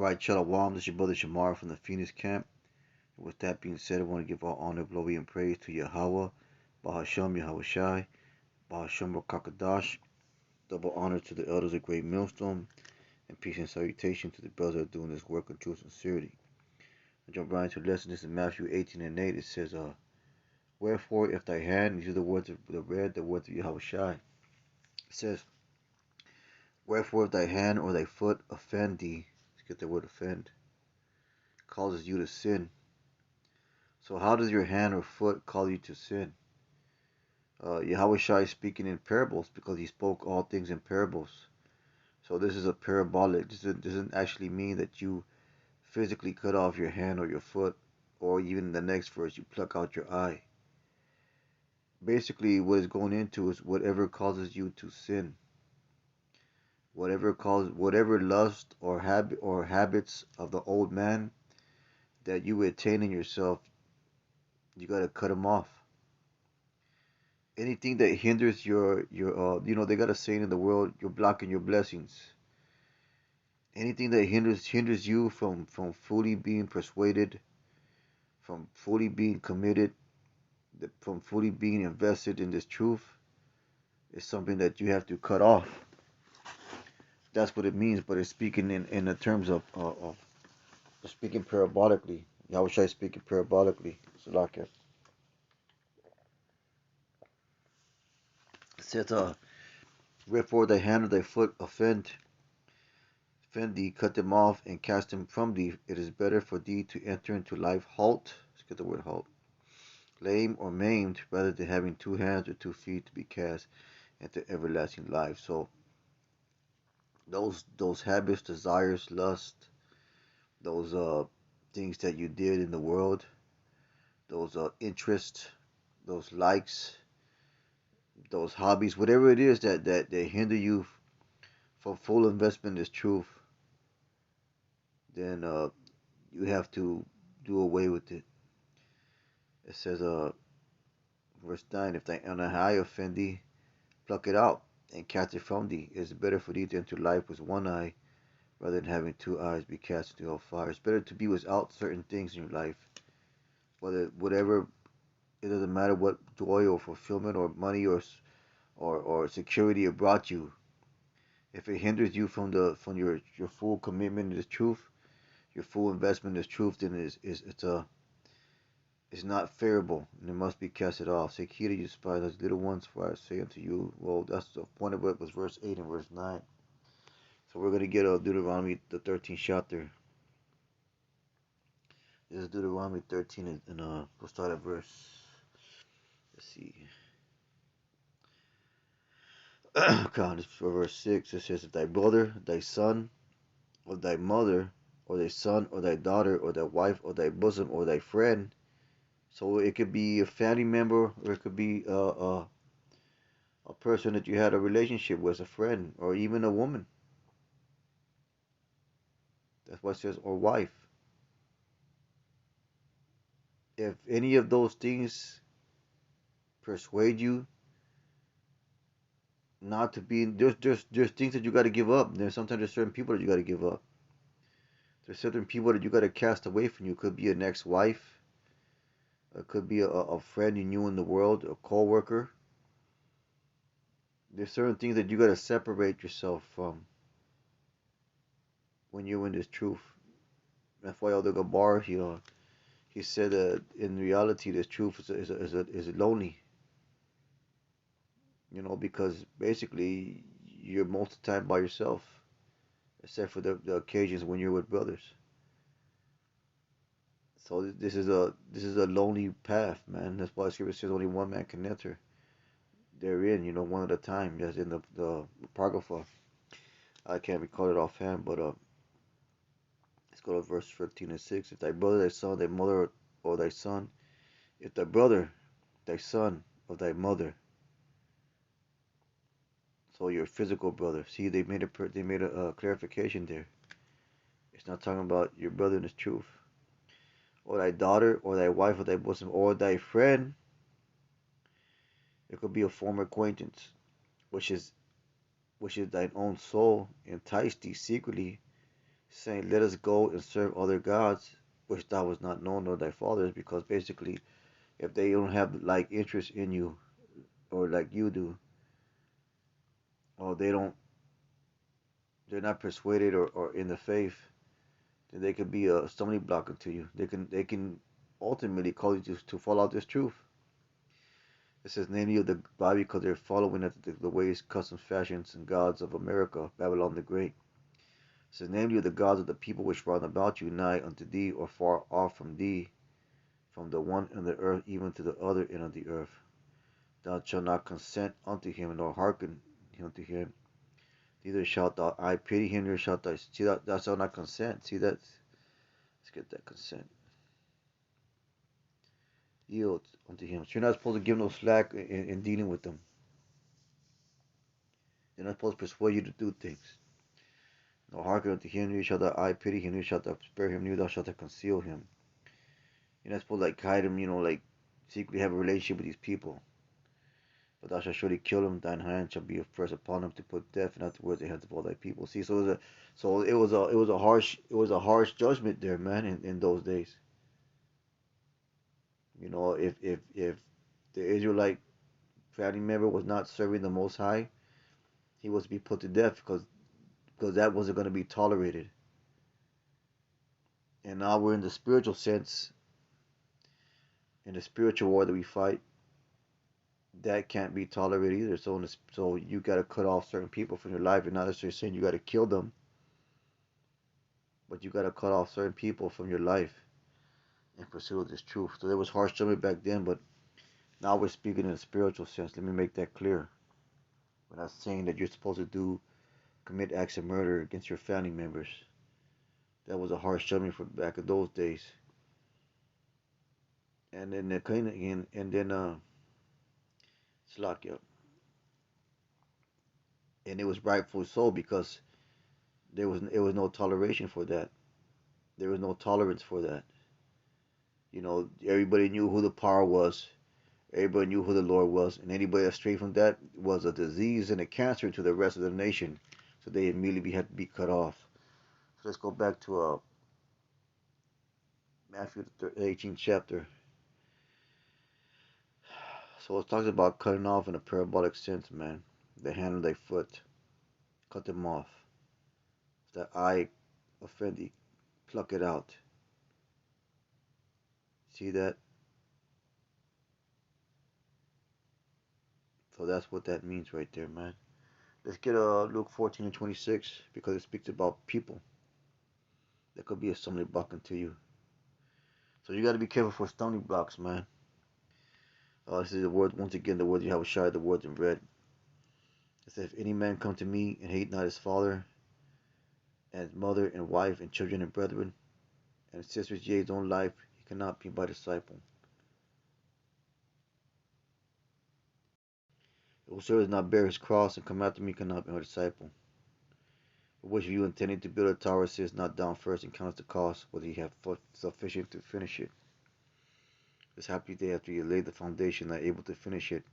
Alright, Shalom, this is your brother Shamar from the Phoenix camp. With that being said, I want to give all honor, glory, and praise to Yahweh, Bahasham Yahweh Shai, Bahasham Rakakadash. Double honor to the elders of Great Millstone, and peace and salutation to the brothers that are doing this work in true sincerity. I jump right into the lesson. This is Matthew 18 and 8. It says, Wherefore, if thy hand, these are the words of the words of Yahweh Shai. It says, Wherefore, if thy hand or thy foot offend thee, let's get the word offend, causes you to sin. So how does your hand or foot cause you to sin? Yahweh Shai is speaking in parables because he spoke all things in parables. So this is a parabolic. This doesn't actually mean that you physically cut off your hand or your foot, or even in the next verse you pluck out your eye. Basically, what it's going into is whatever causes you to sin, whatever lust or habits of the old man that you attain in yourself, you gotta cut them off. Anything that hinders your they got a saying in the world, you're blocking your blessings. Anything that hinders you from fully being persuaded, from fully being committed, from fully being invested in this truth, is something that you have to cut off. That's what it means, but it's speaking in the terms of speaking parabolically. Yahweh Shai speaking parabolically. Salakia. It says, wherefore thy hand or thy foot offend thee, cut them off and cast them from thee. It is better for thee to enter into life halt. Let's get the word halt. Lame or maimed, rather than having 2 hands or 2 feet to be cast into everlasting life. So those habits, desires, lust, those things that you did in the world, those interests, those likes, those hobbies, whatever it is that hinder you from full investment in this truth, then you have to do away with it. It says, verse 9, if thine eye offend thee, pluck it out and cast it from thee. It is better for thee to enter life with 1 eye rather than having 2 eyes be cast into hell fire. It's better to be without certain things in your life. Whatever, it doesn't matter what joy or fulfillment or money or security it brought you. If it hinders you from your full commitment to the truth, your full investment in this truth, then it's not favorable, and it must be casted off. Say, hear you despise those little ones, for I say unto you. Well, that's the point of it was verse 8 and verse 9. So we're going to get Deuteronomy, the 13th chapter. This is Deuteronomy 13, and we'll start at verse, let's see. God, this for verse 6. It says, if thy brother, thy son, or thy mother, or thy son, or thy daughter, or thy wife, or thy bosom, or thy friend. So it could be a family member, or it could be a person that you had a relationship with, a friend, or even a woman. That's why it says, or wife. If any of those things persuade you not to be, there's things that you got to give up. There's certain people that you got to give up. There's certain people that you got to cast away from you. It could be an ex-wife. It could be a friend you knew in the world, a co-worker. There's certain things that you got to separate yourself from when you're in this truth. That's why Elder Gabar, he said that in reality, this truth is lonely. Because basically you're most of the time by yourself, except for the occasions when you're with brothers. So this is a lonely path, man. That's why the scripture says only one man can enter therein. One at a time. That's in the Apocrypha. I can't recall it offhand, but let's go to verse 15 and 6. If thy brother, thy son, thy mother, or thy son, if thy brother, thy son, or thy mother, so your physical brother. See, they made a clarification there. It's not talking about your brother in the truth, or thy daughter, or thy wife, or thy bosom, or thy friend. It could be a former acquaintance, which is thine own soul, entice thee secretly, saying, "Let us go and serve other gods, which thou was not known nor thy fathers," because basically, if they don't have like interest in you or like you do, or they're not persuaded or in the faith, then they could be a stumbling block to you. They can ultimately cause you to fall out this truth. It says, namely of the Bible, because they're following the ways, customs, fashions, and gods of America, Babylon the Great. It says, namely of the gods of the people which round about you, nigh unto thee, or far off from thee, from the one in the earth even to the other end of the earth. Thou shalt not consent unto him, nor hearken unto him. Neither shalt thou eye pity him, nor shalt thou see that thou shalt not consent. See that? Let's get that consent. Yield unto him. So you're not supposed to give no slack in dealing with them. They're not supposed to persuade you to do things. No hearken unto him, neither shalt thou eye pity him, neither shalt thou spare him, neither thou shalt thou conceal him. You're not supposed to like hide him, like secretly have a relationship with these people. But thou shalt surely kill him, thine hand shall be first upon him to put death, and afterwards the hands of all thy people. See, so it was a harsh judgment there, man, in those days. If the Israelite family member was not serving the Most High, he was to be put to death because that wasn't going to be tolerated. And now we're in the spiritual sense, in the spiritual war that we fight, that can't be tolerated either. So you got to cut off certain people from your life. And not necessarily saying you got to kill them, but you got to cut off certain people from your life in pursuit of this truth. So there was harsh judgment back then, but now we're speaking in a spiritual sense. Let me make that clear. We're not saying that you're supposed to commit acts of murder against your family members. That was a harsh judgment for back in those days. And then Slakia. And it was rightfully so because it was no toleration for that. There was no tolerance for that. Everybody knew who the power was. Everybody knew who the Lord was, and anybody that strayed from that was a disease and a cancer to the rest of the nation. So they immediately had to be cut off. So let's go back to Matthew the 18th chapter. So it talks about cutting off in a parabolic sense, man. The hand of thy foot, cut them off. If the eye offend thee, pluck it out. See that? So that's what that means right there, man. Let's get Luke 14 and 26 because it speaks about people. That could be a stumbling block into you. So you got to be careful for stumbling blocks, man. This is the word, once again, the word Yahushua, the words in red. It says, if any man come to me and hate not his father, and his mother, and wife, and children, and brethren, and sisters, yea, his own life, he cannot be my disciple. Whosoever does not bear his cross and come after me cannot be my disciple. But which of you intending to build a tower sits not down first and counts the cost, whether he have sufficient to finish it? This happy day after you laid the foundation, not able to finish it,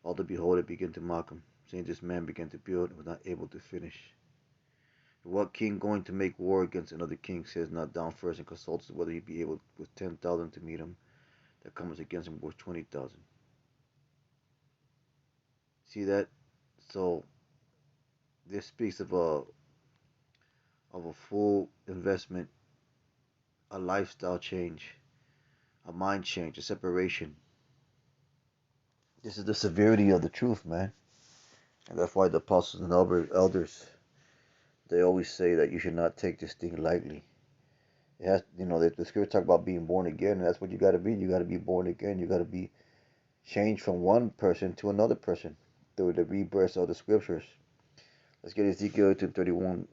all that behold it begin to mock him, saying, this man began to build and was not able to finish. What king going to make war against another king says not down first and consults whether he be able with 10,000 to meet him that comes against him with 20,000? See that? So this speaks of a full investment, a lifestyle change, a mind change, a separation. This is the severity of the truth, man. And that's why the apostles and elders, they always say that you should not take this thing lightly. It has, the scripture talk about being born again, and that's what you got to be. You got to be born again. You got to be changed from one person to another person through the rebirth of the scriptures. Let's get Ezekiel 18:31.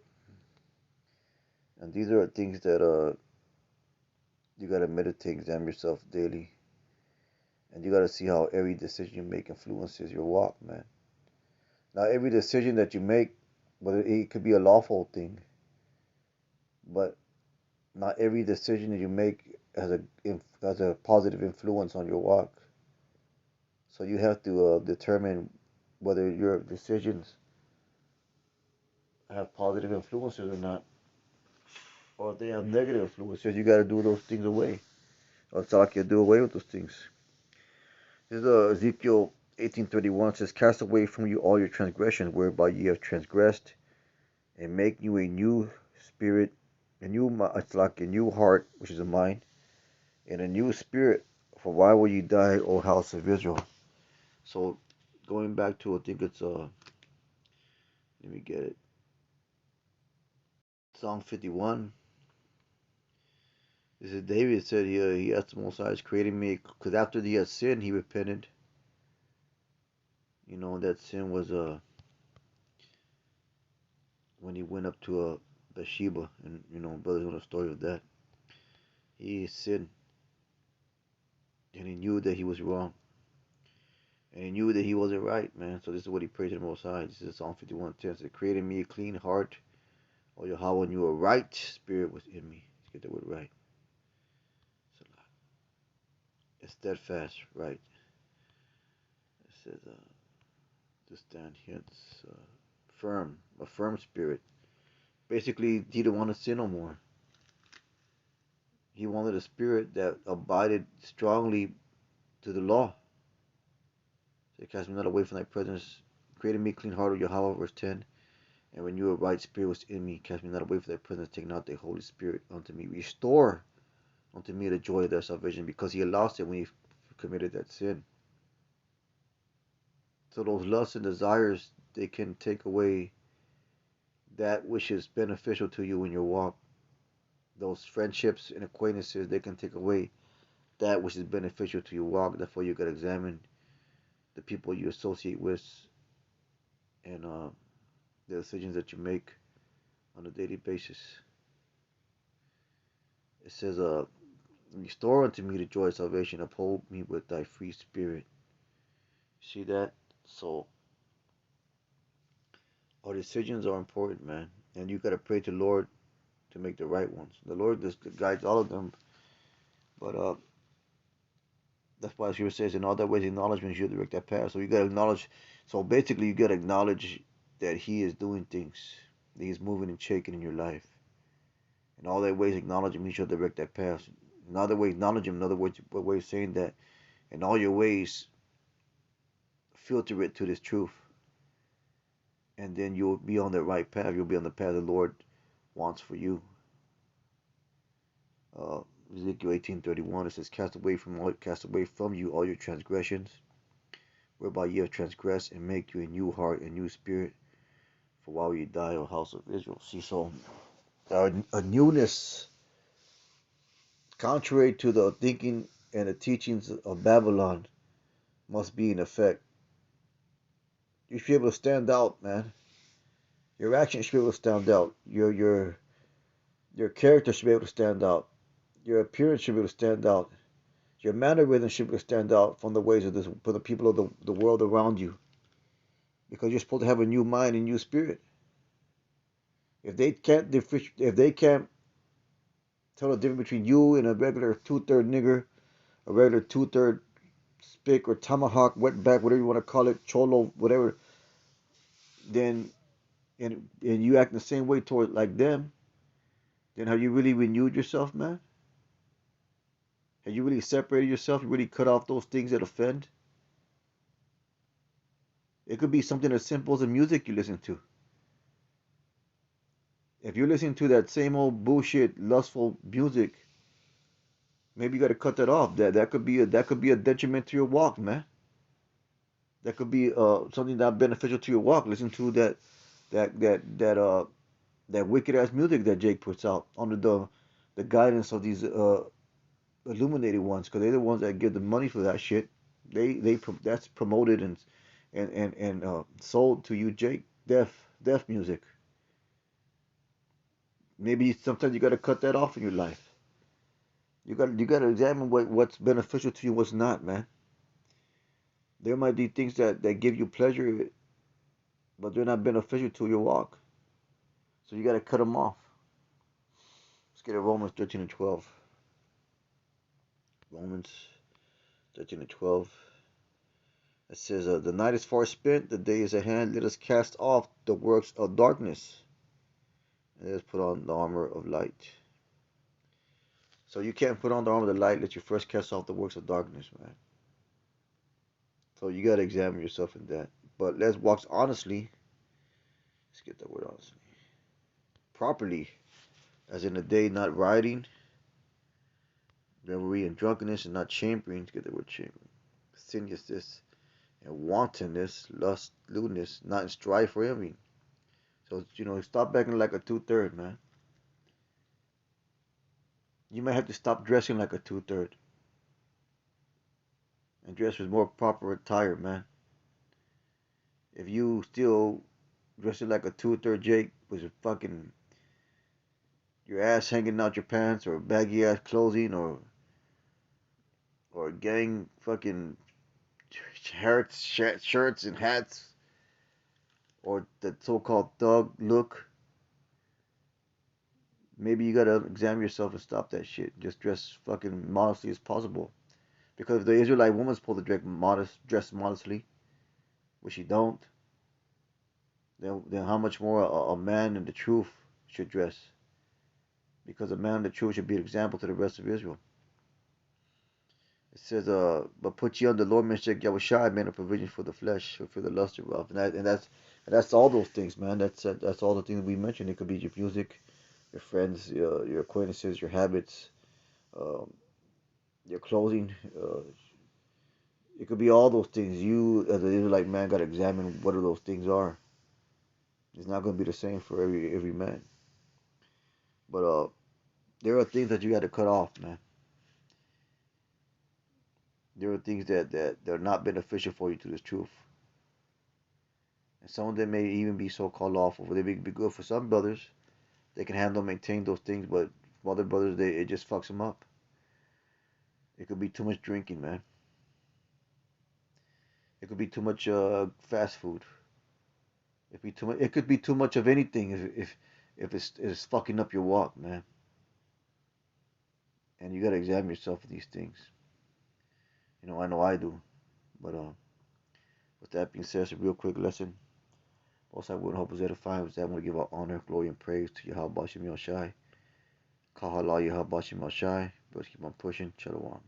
And these are things that you got to meditate, examine yourself daily. And you got to see how every decision you make influences your walk, man. Now, every decision that you make, whether it could be a lawful thing, but not every decision that you make has a positive influence on your walk. So you have to determine whether your decisions have positive influences or not. or if they have negative influence, it says you got to do those things away. Or it's like you do away with those things. This is Ezekiel 18:31 says, "Cast away from you all your transgressions, whereby ye have transgressed, and make you a new spirit, it's like a new heart, which is a mind, and a new spirit. For why will you die, O house of Israel?" So, going back to, I think it's let me get it, Psalm 51. This is David said he asked the Most High, creating me, because after he had sinned, he repented. You know, that sin was when he went up to Bathsheba, and you know, brothers know the story of that. He sinned, and he knew that he was wrong, and he knew that he wasn't right, man. So this is what he prayed to the Most High. This is Psalm 51:10. It said, "Creating me a clean heart, O Yahweh, and you a right spirit within me." Let's get that word right. It's steadfast, right? It says to stand here. It's firm, a firm spirit. Basically, he didn't want to sin no more. He wanted a spirit that abided strongly to the law. So cast me not away from thy presence. Created me a clean heart, O Yahweh, verse 10. And renew a right spirit within me. Cast me not away from thy presence. Take not thy Holy Spirit unto me. Restore unto me the joy of thy salvation, because he had lost it when he committed that sin. So those lusts and desires, they can take away that which is beneficial to you in your walk. Those friendships and acquaintances, they can take away that which is beneficial to your walk. Therefore, you got to examine the people you associate with, and the decisions that you make on a daily basis. It says, "Restore unto me the joy of salvation, uphold me with thy free spirit." See that? So our decisions are important, man, and you gotta pray to the Lord to make the right ones. The Lord just guides all of them, but that's why Scripture says, "In all thy ways acknowledgement, you'll direct that path." So you gotta acknowledge. So basically, you gotta acknowledge that He is doing things, that He's moving and shaking in your life. In all thy ways acknowledge Him, He shall direct that path. In other way, acknowledge Him. In other words, a way of saying that in all your ways, filter it to this truth, and then you'll be on the right path. You'll be on the path the Lord wants for you. Uh, Ezekiel 18:31, it says, cast away from you all your transgressions, whereby ye have transgressed, and make you a new heart, a new spirit. For while you die, O house of Israel." See, so a newness, contrary to the thinking and the teachings of Babylon, must be in effect. You should be able to stand out, man. Your actions should be able to stand out. Your character should be able to stand out. Your appearance should be able to stand out. Your mannerism should be able to stand out from the ways of from the people of the world around you. Because you're supposed to have a new mind and new spirit. If they can't tell the difference between you and a regular two-third nigger, a regular two-third spick or tomahawk, wetback, whatever you want to call it, cholo, whatever, then and you act the same way toward like them, then have you really renewed yourself, man? Have you really separated yourself? You really cut off those things that offend? It could be something as simple as the music you listen to. If you're listening to that same old bullshit, lustful music, maybe you got to cut that off. That could be a detriment to your walk, man. That could be something not beneficial to your walk. Listen to that that that uh that wicked ass music that Jake puts out under the guidance of these illuminated ones, because they're the ones that give the money for that shit. That's promoted and sold to you, Jake. Deaf music. Maybe sometimes you got to cut that off in your life. You got to examine what's beneficial to you, what's not, man. There might be things that give you pleasure, but they're not beneficial to your walk. So you got to cut them off. Let's get to Romans 13 and 12. Romans 13 and 12. It says, "The night is far spent, the day is at hand. Let us cast off the works of darkness, and let us put on the armor of light." So you can't put on the armor of the light, let you first cast off the works of darkness, man. So you gotta examine yourself in that. But let's walk honestly. Let's get that word honestly. Properly, as in the day, not rioting, revelry, and drunkenness, and not chambering. Let's get the word chambering. Lasciviousness and wantonness, lust, lewdness, not in strife or envy. So stop acting like a 2/3, man. You might have to stop dressing like a 2/3 and dress with more proper attire, man. If you still dressing like a 2/3 Jake with your ass hanging out your pants or baggy ass clothing or gang fucking shirts and hats or the so-called thug look, maybe you gotta examine yourself and stop that shit. Just dress fucking modestly as possible. Because if the Israelite woman's supposed to dress modestly, which she don't, then how much more a man in the truth should dress? Because a man in the truth should be an example to the rest of Israel. It says, but put ye on the Lord Meshach Yahushua made a provision for the flesh, for the lust thereof. And that's all those things, man. That's all the things we mentioned. It could be your music, your friends, your acquaintances, your habits, um, your clothing. It could be all those things. You, as an Israelite man, got to examine what those things are. It's not going to be the same for every man. But there are things that you got to cut off, man. There are things that are not beneficial for you to the truth. And some of them may even be so-called lawful. They may be good for some brothers. They can handle, maintain those things, but for other brothers, it just fucks them up. It could be too much drinking, man. It could be too much fast food. It could be too much of anything if it's fucking up your walk, man. And you gotta examine yourself for these things. I know I do. But with that being said, it's a real quick lesson. Also, I would hope is edifying. Was that I want to give our honor, glory, and praise to Yahweh Bashim Yoshai. Kahala Yahweh Bashim Yoshai. Let's keep on pushing. Shalom.